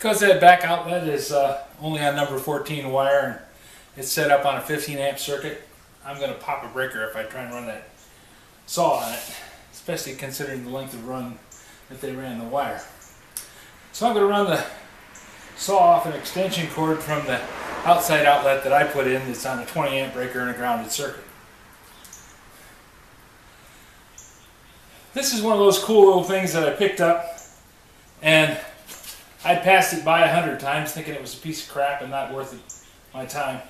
Because that back outlet is only on number 14 wire and it's set up on a 15 amp circuit, I'm going to pop a breaker if I try and run that saw on it, especially considering the length of run that they ran the wire. So I'm going to run the saw off an extension cord from the outside outlet that I put in that's on a 20 amp breaker and a grounded circuit. This is one of those cool little things that I picked up, and I passed it by 100 times thinking it was a piece of crap and not worth my time.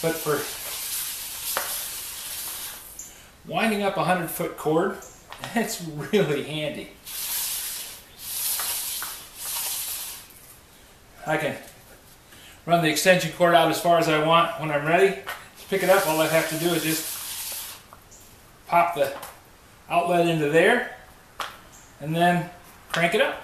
But for winding up a 100-foot cord, it's really handy. I can run the extension cord out as far as I want. When I'm ready to pick it up, all I have to do is just pop the outlet into there and then crank it up.